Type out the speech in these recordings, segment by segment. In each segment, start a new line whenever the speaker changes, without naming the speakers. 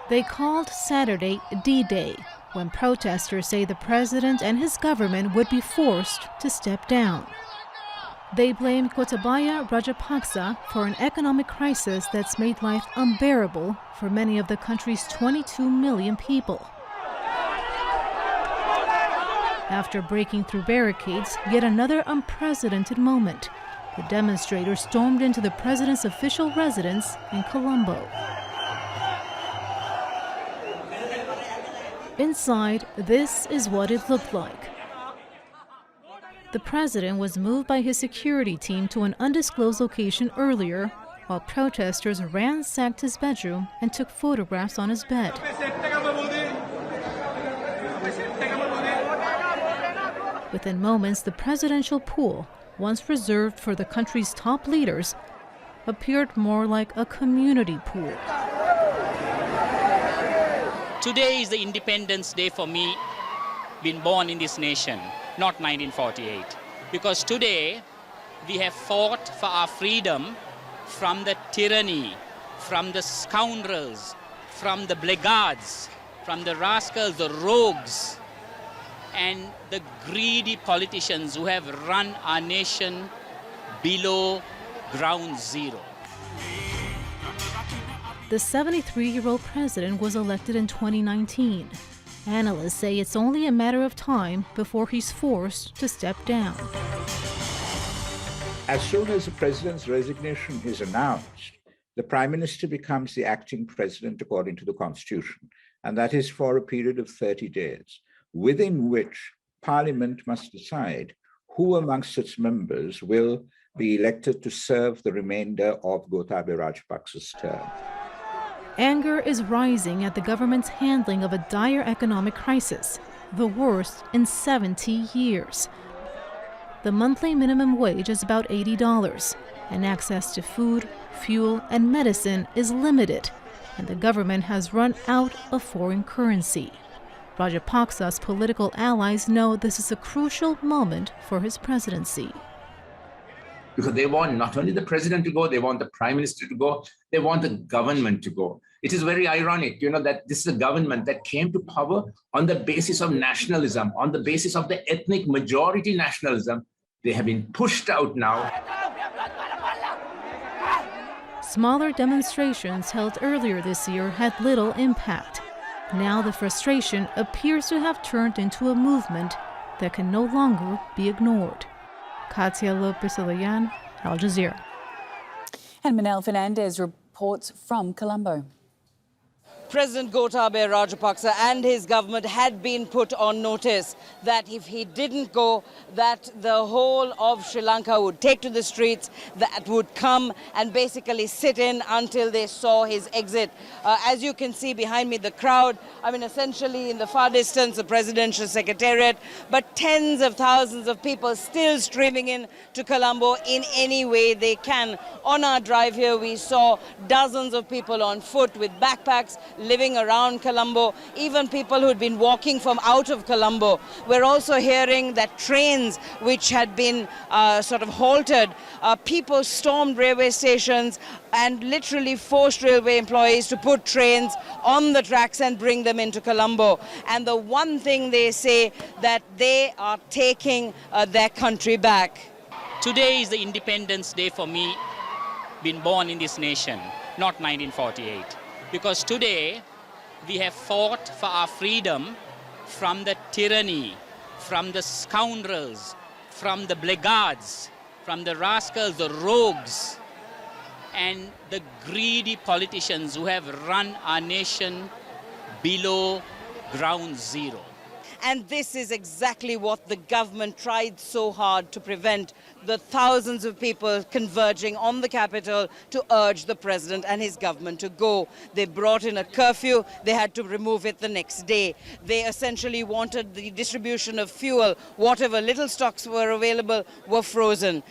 They called Saturday D-Day, when protesters say the president and his government would be forced to step down. They blame Gotabaya Rajapaksa for an economic crisis that's made life unbearable for many of the country's 22 million people. After breaking through barricades, yet another unprecedented moment. The demonstrators stormed into the president's official residence in Colombo. Inside, this is what it looked like. The president was moved by his security team to an undisclosed location earlier, while protesters ransacked his bedroom and took photographs on his bed. Within moments, the presidential pool, once reserved for the country's top leaders, appeared more like a community pool.
Today is the Independence Day for me, being born in this nation, not 1948. Because today we have fought for our freedom from the tyranny, from the scoundrels, from the blackguards, from the rascals, the rogues, and the greedy politicians who have run our nation below ground zero.
The 73-year-old president was elected in 2019. Analysts say it's only a matter of time before he's forced to step down.
As soon as the president's resignation is announced, the prime minister becomes the acting president according to the constitution, and that is for a period of 30 days, within which Parliament must decide who amongst its members will be elected to serve the remainder of Gotabaya Rajapaksa's term.
Anger is rising at the government's handling of a dire economic crisis, the worst in 70 years. The monthly minimum wage is about $80, and access to food, fuel, and medicine is limited, and the government has run out of foreign currency. Rajapaksa's political allies know this is a crucial moment for his presidency.
Because they want not only the president to go, they want the prime minister to go, they want the government to go. It is very ironic, that this is a government that came to power on the basis of nationalism, on the basis of the ethnic majority nationalism. They have been pushed out now.
Smaller demonstrations held earlier this year had little impact. Now the frustration appears to have turned into a movement that can no longer be ignored. Katia Lopez-Alayan, Al Jazeera.
And Manel Fernandez reports from Colombo.
President Gotabaya Rajapaksa and his government had been put on notice that if he didn't go, that the whole of Sri Lanka would take to the streets, that would come and basically sit in until they saw his exit. As you can see behind me, the crowd, essentially in the far distance, the presidential secretariat, but tens of thousands of people still streaming in to Colombo in any way they can. On our drive here, we saw dozens of people on foot with backpacks, living around Colombo, even people who'd been walking from out of Colombo. We're also hearing that trains which had been sort of halted, people stormed railway stations and literally forced railway employees to put trains on the tracks and bring them into Colombo. And the one thing they say, that they are taking their country back.
Today is the Independence Day for me, being born in this nation, not 1948. Because today we have fought for our freedom from the tyranny, from the scoundrels, from the blackguards, from the rascals, the rogues, and the greedy politicians who have run our nation below ground zero.
And this is exactly what the government tried so hard to prevent, the thousands of people converging on the capital to urge the president and his government to go. They brought in a curfew. They had to remove it the next day. They essentially wanted the distribution of fuel. Whatever little stocks were available were frozen.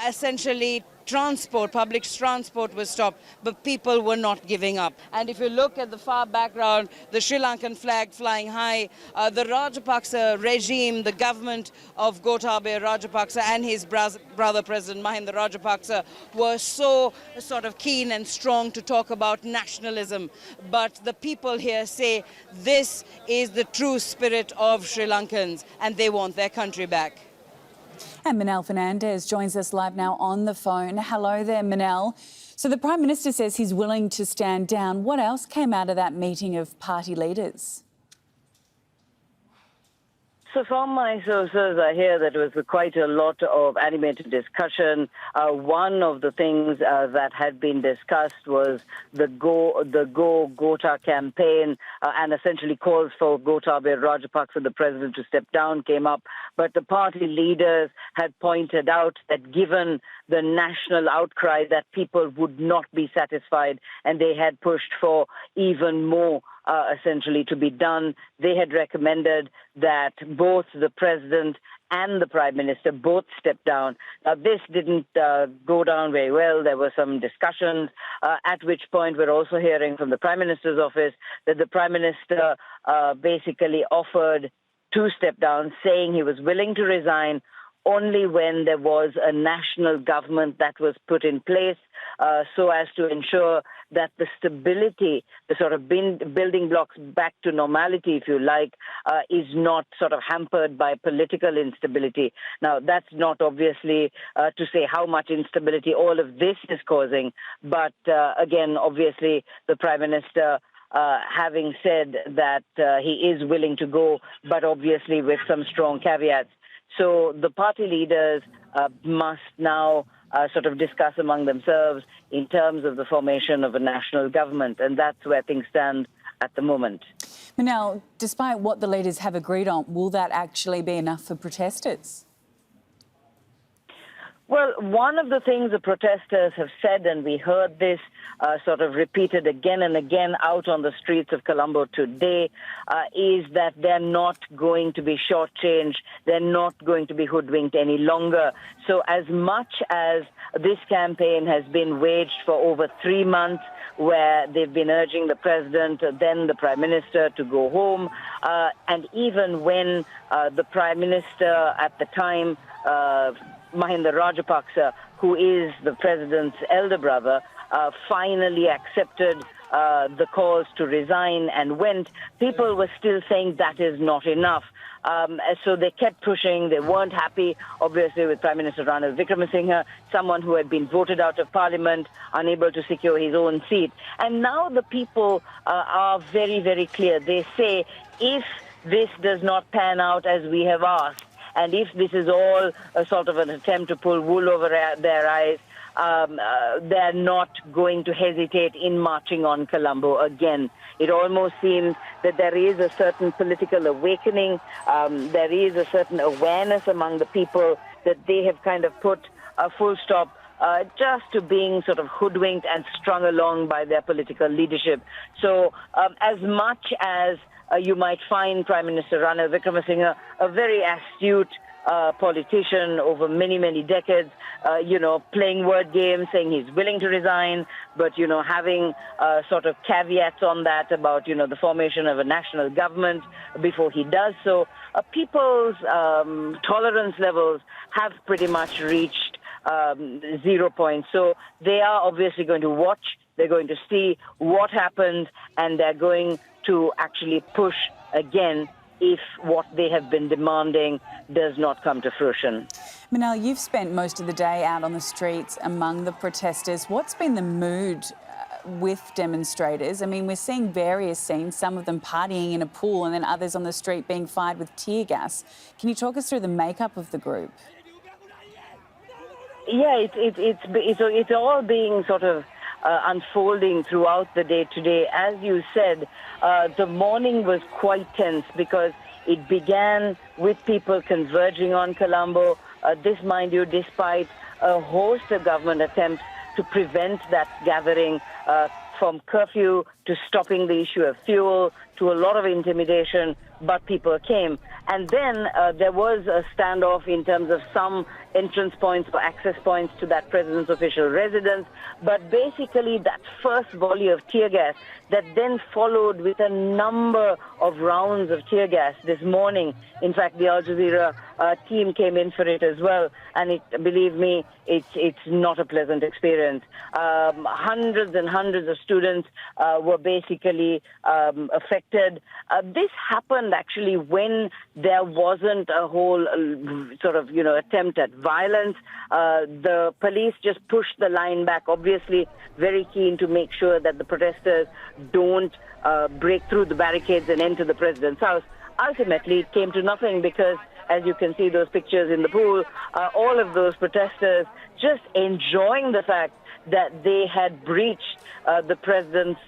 Essentially, public transport was stopped, but people were not giving up. And if you look at the far background, the Sri Lankan flag flying high, the Rajapaksa regime, the government of Gotabaya Rajapaksa and his brother President Mahinda Rajapaksa were so sort of keen and strong to talk about nationalism. But the people here say this is the true spirit of Sri Lankans and they want their country back.
And Manel Fernandez joins us live now on the phone. Hello there, Manel. So the Prime Minister says he's willing to stand down. What else came out of that meeting of party leaders?
So from my sources, I hear that there was quite a lot of animated discussion. One of the things that had been discussed was the Go Gota campaign and essentially calls for Gotabaya Rajapaksa, the president, to step down came up. But the party leaders had pointed out that given the national outcry that people would not be satisfied and they had pushed for even more essentially to be done. They had recommended that both the president and the prime minister both step down. Now, this didn't go down very well. There were some discussions, at which point we're also hearing from the prime minister's office that the prime minister basically offered to step down, saying he was willing to resign only when there was a national government that was put in place so as to ensure that the stability, the sort of building blocks back to normality, if you like, is not sort of hampered by political instability. Now, that's not obviously to say how much instability all of this is causing, but again, obviously, the Prime Minister having said that he is willing to go, but obviously with some strong caveats. So the party leaders must now sort of discuss among themselves in terms of the formation of a national government, and that's where things stand at the moment.
Manel, despite what the leaders have agreed on, will that actually be enough for protesters?
Well, one of the things the protesters have said, and we heard this sort of repeated again and again out on the streets of Colombo today, is that they're not going to be shortchanged, they're not going to be hoodwinked any longer. So as much as this campaign has been waged for over 3 months, where they've been urging the president, then the prime minister to go home, and even when the prime minister at the time, Mahinda Rajapaksa, who is the president's elder brother, finally accepted the calls to resign and went, people were still saying that is not enough. So they kept pushing. They weren't happy, obviously, with Prime Minister Ranil Wickremesinghe, someone who had been voted out of parliament, unable to secure his own seat. And now the people are very, very clear. They say if this does not pan out as we have asked, and if this is all a sort of an attempt to pull wool over their eyes, they're not going to hesitate in marching on Colombo again. It almost seems that there is a certain political awakening. There is a certain awareness among the people that they have kind of put a full stop just to being sort of hoodwinked and strung along by their political leadership. So as much as you might find Prime Minister Ranil Wickremesinghe a very astute politician over many, many decades, playing word games, saying he's willing to resign, but, having sort of caveats on that about, the formation of a national government before he does so. People's tolerance levels have pretty much reached 0 point. So they are obviously going to watch, they're going to see what happens, and they're going to actually push again if what they have been demanding does not come to fruition.
Manel, you've spent most of the day out on the streets among the protesters. What's been the mood with demonstrators? I mean, we're seeing various scenes, some of them partying in a pool and then others on the street being fired with tear gas. Can you talk us through the makeup of the group?
Yeah, it's all being sort of unfolding throughout the day today. As you said, the morning was quite tense because it began with people converging on Colombo. This, mind you, despite a host of government attempts to prevent that gathering, from curfew to stopping the issue of fuel to a lot of intimidation but people came. And then there was a standoff in terms of some entrance points or access points to that president's official residence. But basically, that first volley of tear gas that then followed with a number of rounds of tear gas this morning. In fact, the Al Jazeera team came in for it as well. And believe me, it's not a pleasant experience. Hundreds and hundreds of students were basically affected. This happened actually when there wasn't a whole attempt at violence. The police just pushed the line back, obviously very keen to make sure that the protesters don't break through the barricades and enter the president's house. Ultimately, it came to nothing because, as you can see those pictures in the pool, all of those protesters just enjoying the fact that they had breached the president's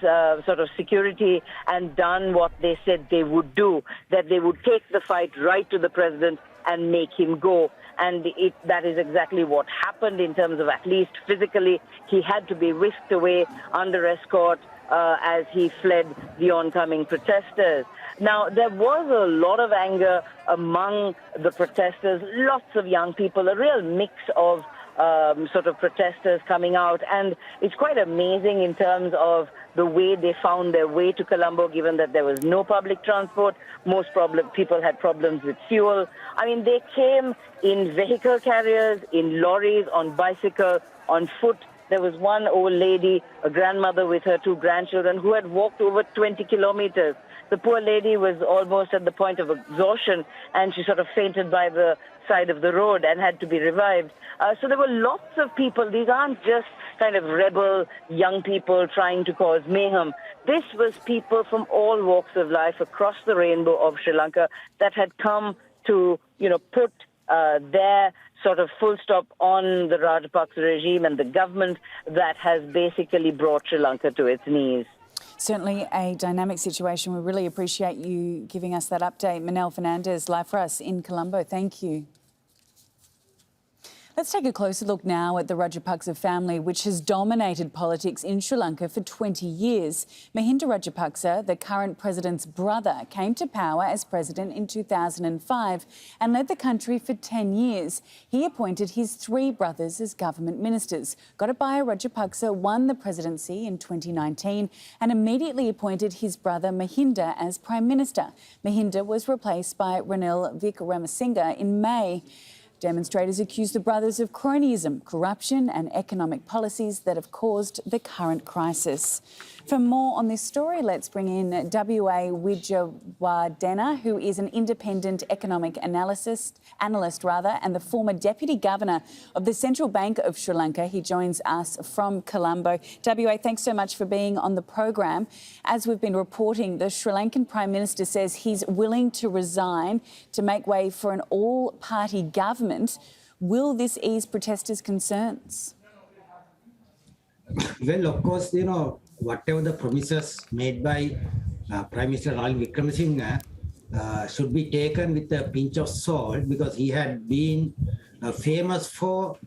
security and done what they said they would do, that they would take the fight right to the president and make him go. And that is exactly what happened in terms of, at least physically, he had to be whisked away under escort as he fled the oncoming protesters. Now, there was a lot of anger among the protesters, lots of young people, a real mix of protesters coming out. And it's quite amazing in terms of the way they found their way to Colombo, given that there was no public transport. Most people had problems with fuel. I mean, they came in vehicle carriers, in lorries, on bicycle, on foot. There was one old lady, a grandmother with her 2 grandchildren, who had walked over 20 kilometers. The poor lady was almost at the point of exhaustion, and she sort of fainted by the side of the road and had to be revived. So there were lots of people. These aren't just kind of rebel young people trying to cause mayhem. This was people from all walks of life across the rainbow of Sri Lanka that had come to, put their sort of full stop on the Rajapaksa regime and the government that has basically brought Sri Lanka to its knees.
Certainly a dynamic situation. We really appreciate you giving us that update. Manel Fernandez, live for us in Colombo. Thank you. Let's take a closer look now at the Rajapaksa family, which has dominated politics in Sri Lanka for 20 years. Mahinda Rajapaksa, the current president's brother, came to power as president in 2005 and led the country for 10 years. He appointed his 3 brothers as government ministers. Gotabaya Rajapaksa won the presidency in 2019 and immediately appointed his brother Mahinda as prime minister. Mahinda was replaced by Ranil Wickremesinghe in May. Demonstrators accuse the brothers of cronyism, corruption and economic policies that have caused the current crisis. For more on this story, let's bring in W.A. Wijewardena, who is an independent economic analyst, and the former Deputy Governor of the Central Bank of Sri Lanka. He joins us from Colombo. W.A., thanks so much for being on the program. As we've been reporting, the Sri Lankan Prime Minister says he's willing to resign to make way for an all-party government. Will this ease protesters' concerns?
Well, of course, whatever the promises made by Prime Minister Ranil Wickremesinghe should be taken with a pinch of salt, because he had been famous for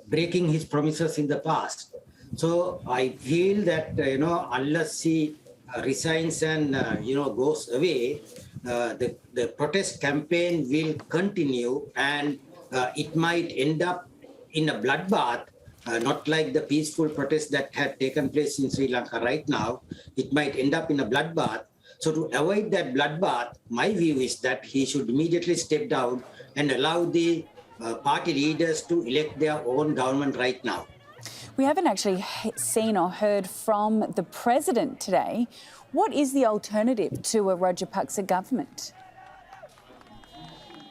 breaking his promises in the past. So I feel that, unless he resigns and, goes away, the protest campaign will continue, and it might end up in a bloodbath. Not like the peaceful protests that had taken place in Sri Lanka right now. It might end up in a bloodbath. So to avoid that bloodbath, my view is that he should immediately step down and allow the party leaders to elect their own government right now.
We haven't actually seen or heard from the president today. What is the alternative to a Rajapaksa government?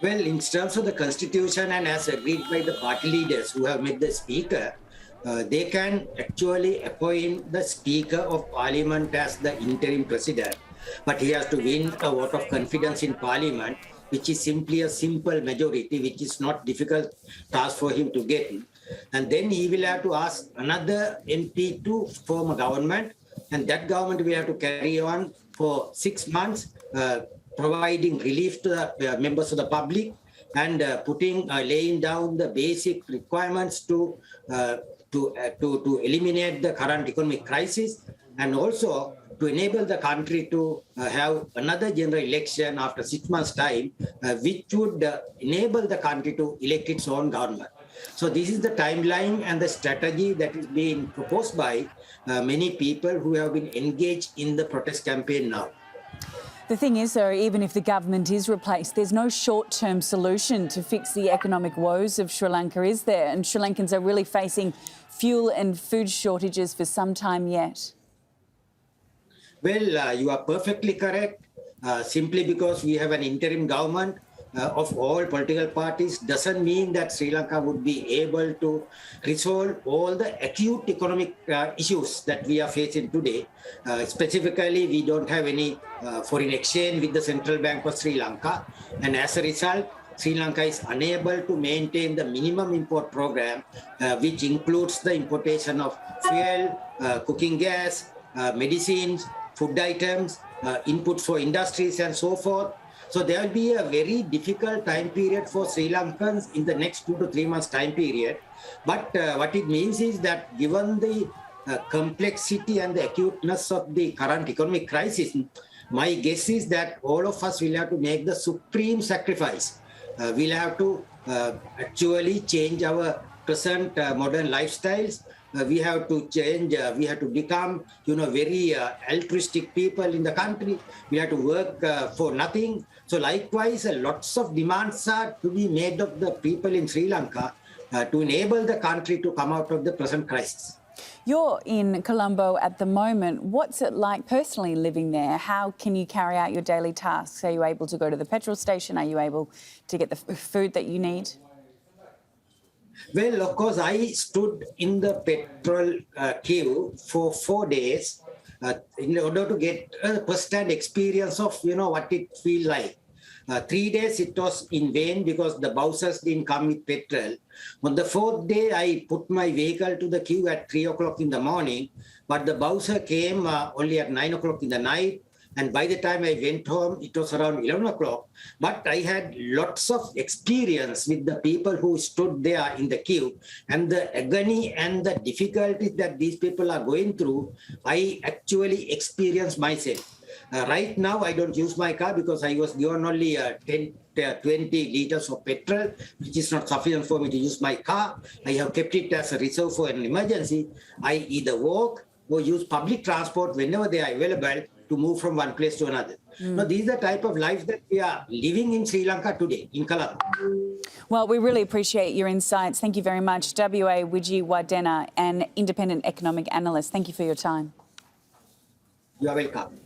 Well, in terms of the constitution and as agreed by the party leaders who have met the speaker, they can actually appoint the Speaker of Parliament as the interim president. But he has to win a vote of confidence in Parliament, which is simply a simple majority, which is not difficult task for him to get. And then he will have to ask another MP to form a government, and that government will have to carry on for 6 months, providing relief to the members of the public and laying down the basic requirements to eliminate the current economic crisis, and also to enable the country to have another general election after 6 months' time, which would enable the country to elect its own government. So this is the timeline and the strategy that is being proposed by many people who have been engaged in the protest campaign now.
The thing is, though, even if the government is replaced, there's no short-term solution to fix the economic woes of Sri Lanka, is there? And Sri Lankans are really facing fuel and food shortages for some time yet.
Well, you are perfectly correct. Simply because we have an interim government of all political parties doesn't mean that Sri Lanka would be able to resolve all the acute economic issues that we are facing today. Specifically, we don't have any foreign exchange with the Central Bank of Sri Lanka. And as a result, Sri Lanka is unable to maintain the minimum import program, which includes the importation of fuel, cooking gas, medicines, food items, inputs for industries and so forth. So there will be a very difficult time period for Sri Lankans in the next 2 to 3 months time period. But what it means is that given the complexity and the acuteness of the current economic crisis, my guess is that all of us will have to make the supreme sacrifice. We'll have to actually change our present modern lifestyles. We have to change, we have to become, very altruistic people in the country. We have to work for nothing. So likewise, lots of demands are to be made of the people in Sri Lanka to enable the country to come out of the present crisis.
You're in Colombo at the moment. What's it like personally living there? How can you carry out your daily tasks? Are you able to go to the petrol station? Are you able to get the food that you need?
Well, of course, I stood in the petrol queue for 4 days in order to get a first-hand experience of, what it feels like. 3 days it was in vain because the bouncers didn't come with petrol. On the 4th day, I put my vehicle to the queue at 3 o'clock in the morning, but the bouncer came only at 9 o'clock in the night. And by the time I went home, it was around 11 o'clock. But I had lots of experience with the people who stood there in the queue, and the agony and the difficulties that these people are going through, I actually experienced myself. Right now, I don't use my car because I was given only 20 liters of petrol, which is not sufficient for me to use my car. I have kept it as a reserve for an emergency. I either walk or use public transport whenever they are available to move from one place to another. Now, these are the type of life that we are living in Sri Lanka today, in Colombo.
Well, we really appreciate your insights. Thank you very much. W.A. Wiji Wadena, an independent economic analyst. Thank you for your time.
You are welcome.